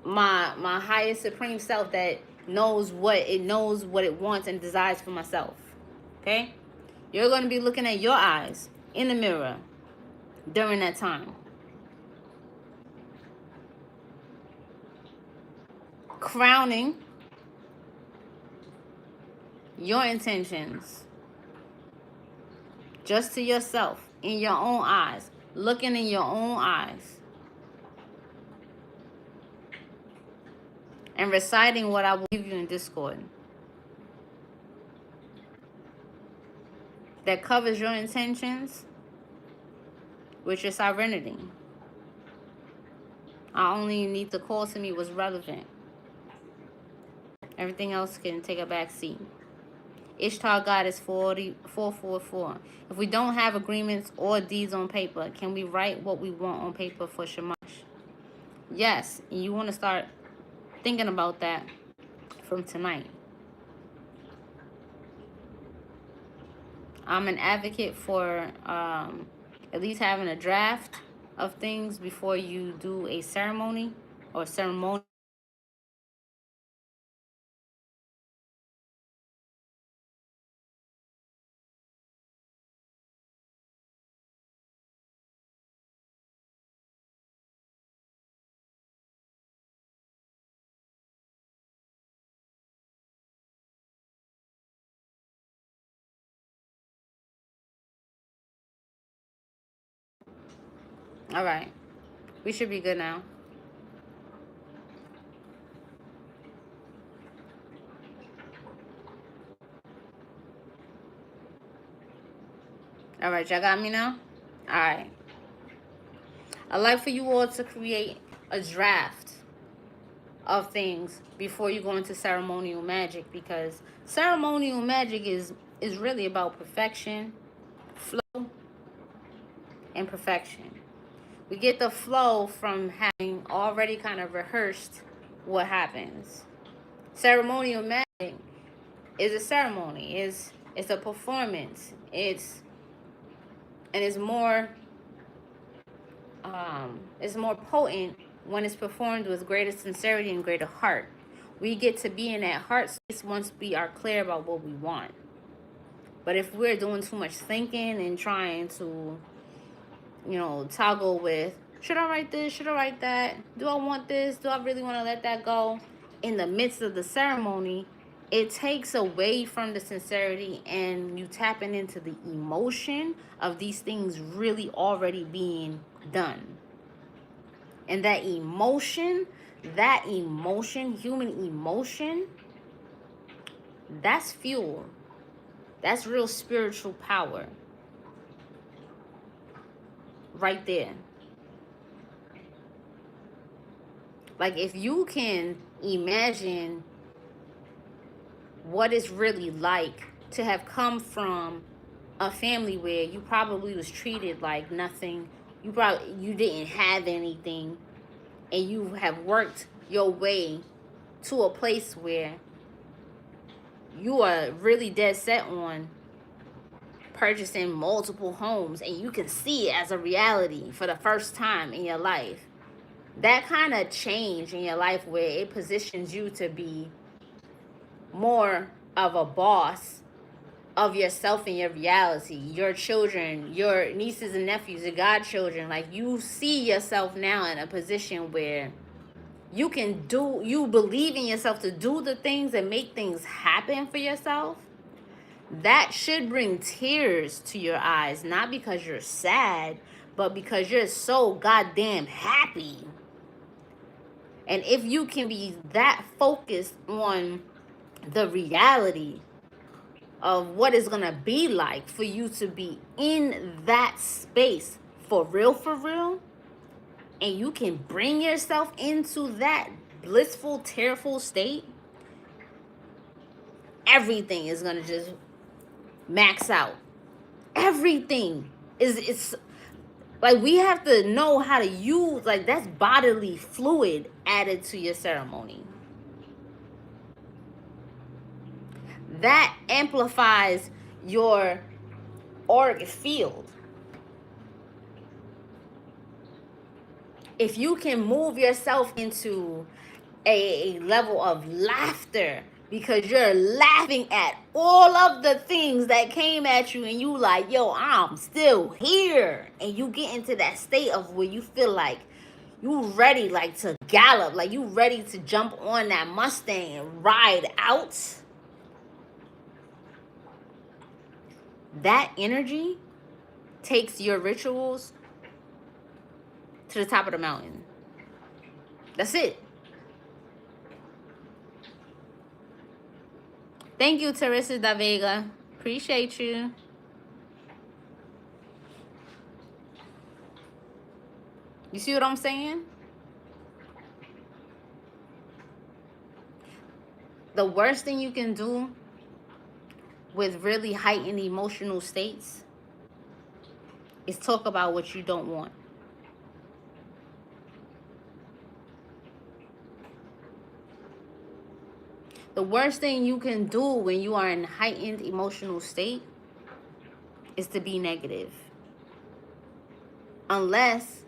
S1: my highest supreme self that knows what it wants and desires for myself. Okay? You're going to be looking at your eyes in the mirror during that time. Crowning your intentions just to yourself, in your own eyes, looking in your own eyes, and reciting what I will give you in Discord that covers your intentions with your sovereignty. I only need to call to me what's relevant. Everything else can take a back seat. Ishtar Goddess 444. If we don't have agreements or deeds on paper, can we write what we want on paper for Shamash? Yes, and you want to start thinking about that from tonight. I'm an advocate for at least having a draft of things before you do a ceremony or ceremony. All right. We should be good now. All right, y'all got me now? All right. I'd like for you all to create a draft of things before you go into ceremonial magic, because ceremonial magic is really about perfection, flow, and perfection. We get the flow from having already kind of rehearsed what happens. Ceremonial magic is a ceremony. It's a performance. It's more potent when it's performed with greater sincerity and greater heart. We get to be in that heart space once we are clear about what we want. But if we're doing too much thinking and trying to, toggle with, should I write this? Should I write that? Do I want this? Do I really want to let that go? In the midst of the ceremony, it takes away from the sincerity, and you tapping into the emotion of these things really already being done. And that emotion, human emotion, that's fuel. That's real spiritual power. Right there. Like, if you can imagine what it's really like to have come from a family where you probably was treated like nothing, you didn't have anything, and you have worked your way to a place where you are really dead set on purchasing multiple homes, and you can see it as a reality for the first time in your life. That kind of change in your life where it positions you to be more of a boss of yourself and your reality, your children, your nieces and nephews, your godchildren. Like, you see yourself now in a position where you believe in yourself to do the things and make things happen for yourself. That should bring tears to your eyes, not because you're sad, but because you're so goddamn happy. And if you can be that focused on the reality of what it's going to be like for you to be in that space for real, and you can bring yourself into that blissful, tearful state, everything is going to just max out. Everything it's like, we have to know how to use, like, that's bodily fluid added to your ceremony. That amplifies your auric field. If you can move yourself into a level of laughter because you're laughing at all of the things that came at you, and you like, yo, I'm still here, and you get into that state of where you feel like you ready, like, to gallop, like you ready to jump on that Mustang and ride out. That energy takes your rituals to the top of the mountain. That's it. Thank you, Teresa Da Vega. Appreciate you. You see what I'm saying? The worst thing you can do with really heightened emotional states is talk about what you don't want. The worst thing you can do when you are in heightened emotional state is to be negative. Unless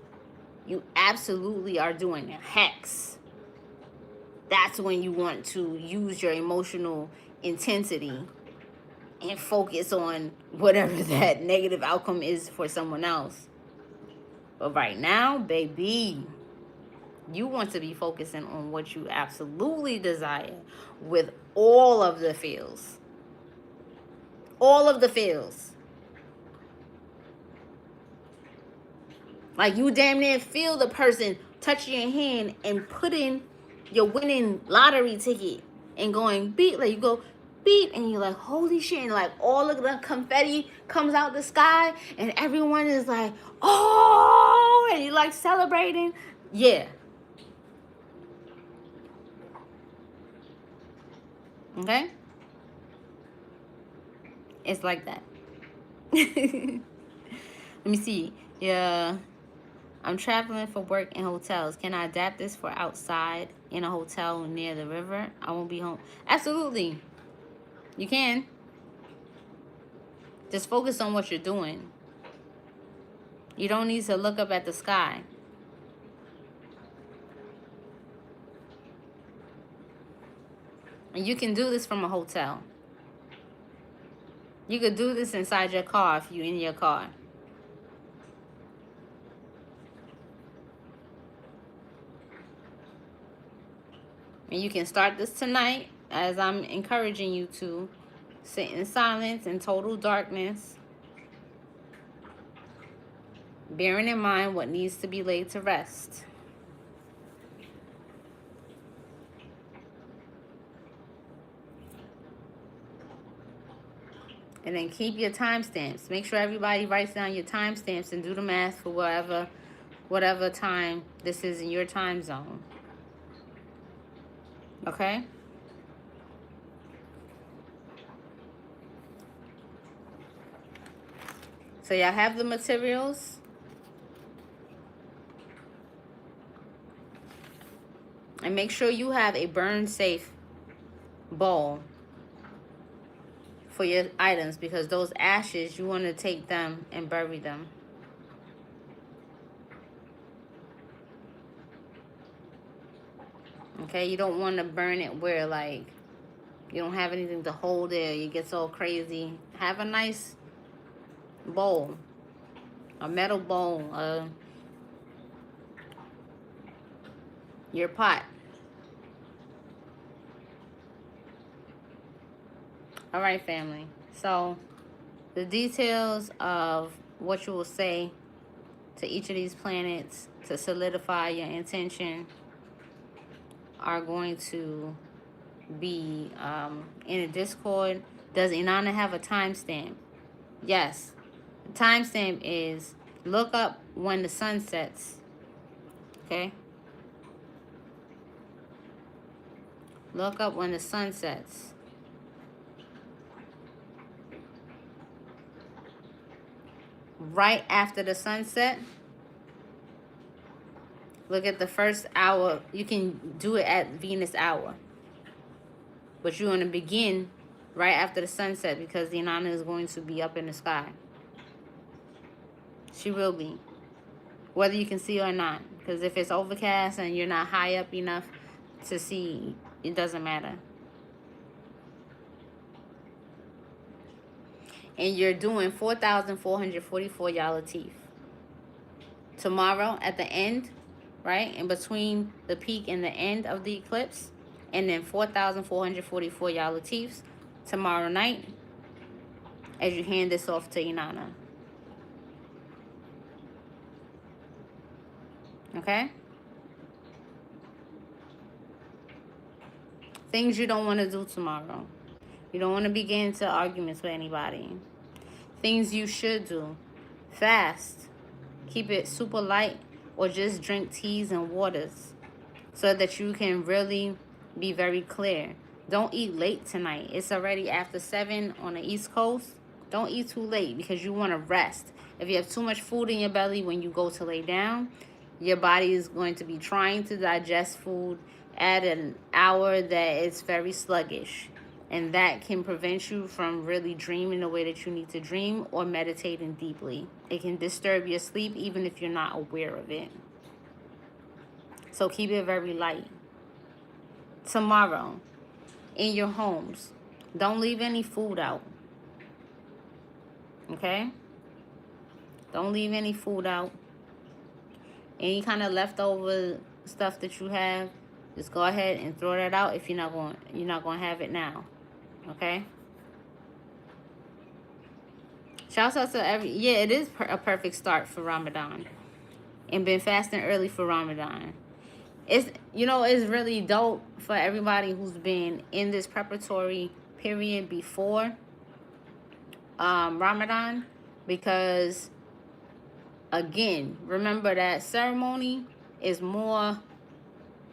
S1: you absolutely are doing a hex. That's when you want to use your emotional intensity and focus on whatever that negative outcome is for someone else. But right now, baby, you want to be focusing on what you absolutely desire with all of the feels. All of the feels. Like, you damn near feel the person touching your hand and putting your winning lottery ticket and going beep. Like, you go, beep, and you're like, holy shit, and like all of the confetti comes out the sky, and everyone is like, oh, and you're like celebrating. Yeah. Okay? It's like that. Let me see. Yeah. I'm traveling for work in hotels. Can I adapt this for outside in a hotel near the river? I won't be home. Absolutely. You can. Just focus on what you're doing. You don't need to look up at the sky. And you can do this from a hotel. You could do this inside your car if you're in your car. And you can start this tonight, as I'm encouraging you to. Sit in silence and total darkness, bearing in mind what needs to be laid to rest. And then keep your timestamps. Make sure everybody writes down your timestamps and do the math for whatever time this is in your time zone. Okay? So y'all have the materials. And make sure you have a burn safe bowl for your items, because those ashes, you want to take them and bury them. Okay, you don't want to burn it where like you don't have anything to hold it, you get so crazy. Have a nice bowl, a metal bowl, your pot. All right, family. So the details of what you will say to each of these planets to solidify your intention are going to be in a Discord. Does Inanna have a timestamp? Yes. The timestamp is look up when the sun sets. Okay? Look up when the sun sets. Right after the sunset, look at the first hour. You can do it at Venus hour, but you want to begin right after the sunset, because the Inanna is going to be up in the sky. She will be, whether you can see her or not, because if it's overcast and you're not high up enough to see, it doesn't matter. And you're doing 4,444 Yah Latif. Tomorrow at the end, right? In between the peak and the end of the eclipse. And then 4,444 Yah Latifs tomorrow night as you hand this off to Inanna. Okay? Things you don't want to do tomorrow. You don't want to get into arguments with anybody. Things you should do. Fast. Keep it super light, or just drink teas and waters so that you can really be very clear. Don't eat late tonight. It's already after 7 on the East Coast. Don't eat too late because you want to rest. If you have too much food in your belly when you go to lay down, your body is going to be trying to digest food at an hour that is very sluggish. And that can prevent you from really dreaming the way that you need to dream or meditating deeply. It can disturb your sleep even if you're not aware of it. So keep it very light. Tomorrow, in your homes, don't leave any food out. Okay? Don't leave any food out. Any kind of leftover stuff that you have, just go ahead and throw that out if you're not going to have it now. Okay? Shouts out to it is a perfect start for Ramadan. And been fasting early for Ramadan. It's really dope for everybody who's been in this preparatory period before Ramadan, because again, remember that ceremony is more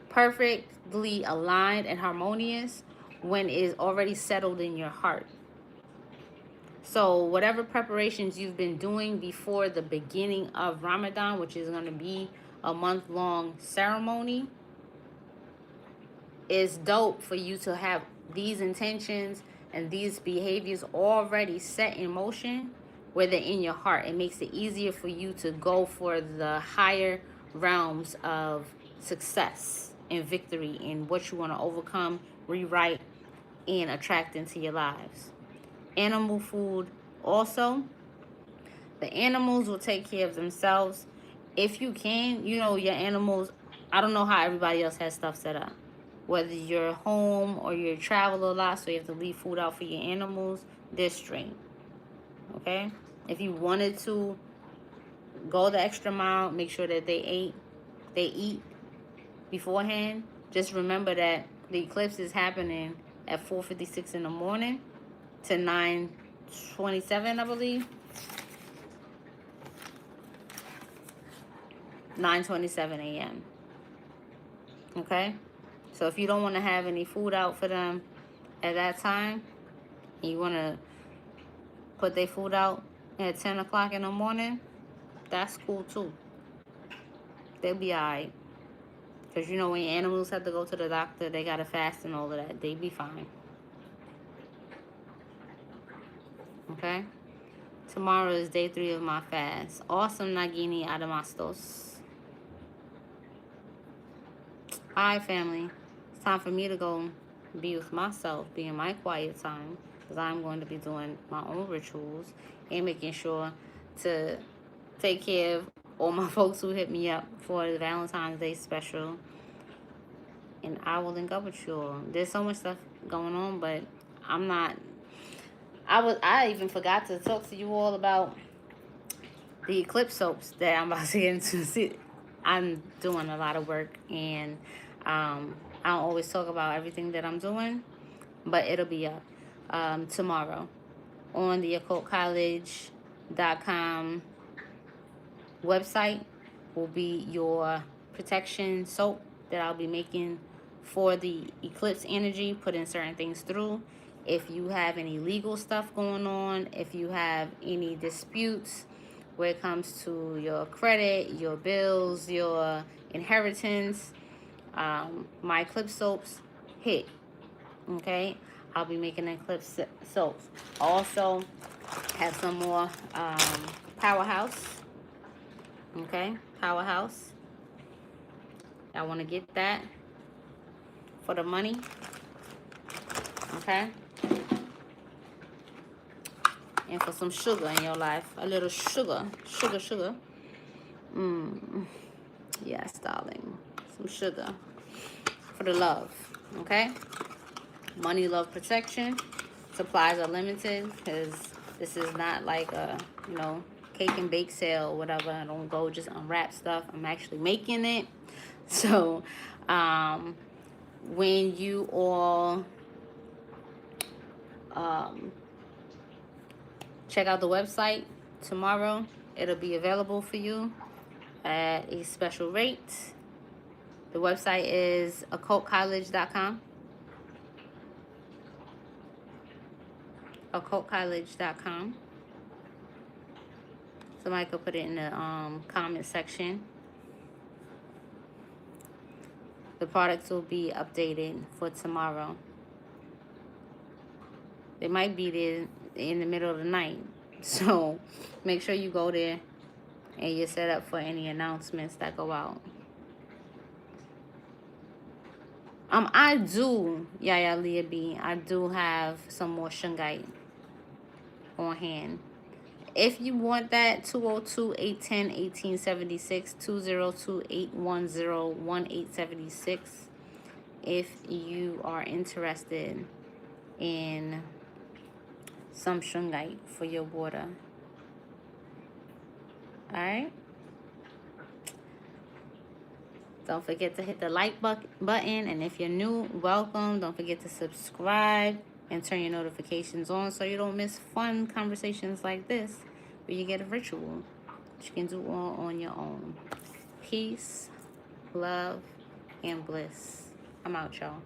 S1: perfectly aligned and harmonious when it is already settled in your heart. So whatever preparations you've been doing before the beginning of Ramadan, which is going to be a month-long ceremony, is dope for you to have these intentions and these behaviors already set in motion where they're in your heart. It makes it easier for you to go for the higher realms of success and victory in what you want to overcome, rewrite, and attract into your lives. Animal food also. The animals will take care of themselves. If you can, you know, your animals, I don't know how everybody else has stuff set up. Whether you're home or you travel a lot, so you have to leave food out for your animals, they're straight. Okay? If you wanted to go the extra mile, make sure that they eat beforehand. Just remember that the eclipse is happening at 4:56 in the morning to 9:27, I believe. 9:27 a.m. Okay? So if you don't want to have any food out for them at that time, and you want to put their food out at 10 o'clock in the morning, that's cool too. They'll be alright. Because you know when your animals have to go to the doctor, they got to fast and all of that. They be fine. Okay? Tomorrow is day 3 of my fast. Awesome Nagini Adamastos. Alright, family. It's time for me to go be with myself, be in my quiet time. Because I'm going to be doing my own rituals and making sure to take care of all my folks who hit me up for the Valentine's Day special. And I will link up with you all. There's so much stuff going on, but I'm not... I even forgot to talk to you all about the Eclipse soaps that I'm about to get into. See, I'm doing a lot of work, and I don't always talk about everything that I'm doing, but it'll be up tomorrow on the occultcollege.com website. Will be your protection soap that I'll be making for the eclipse energy, putting certain things through. If you have any legal stuff going on, if you have any disputes where it comes to your credit, your bills, your inheritance, my eclipse soaps hit. Okay, I'll be making eclipse soaps. Also have some more powerhouse. Okay, powerhouse. I want to get that for the money. Okay, and for some sugar in your life, a little sugar. Yes, darling, some sugar for the love. Okay, money, love, protection. Supplies are limited because this is not like a, you know, cake and bake sale or whatever. I don't go just unwrap stuff. I'm actually making it. So when you all check out the website tomorrow, it'll be available for you at a special rate. The website is occultcollege.com. Occultcollege.com. Somebody could put it in the comment section. The products will be updated for tomorrow. They might be there in the middle of the night. So make sure you go there and you're set up for any announcements that go out. I do, Yaya Leah B, I do have some more shungite on hand. If you want that, 202-810-1876, 202-810-1876. If you are interested in some shungite for your water. Alright? Don't forget to hit the like button, and if you're new, welcome. Don't forget to subscribe. And turn your notifications on so you don't miss fun conversations like this, where you get a ritual that you can do all on your own. Peace, love, and bliss. I'm out, y'all.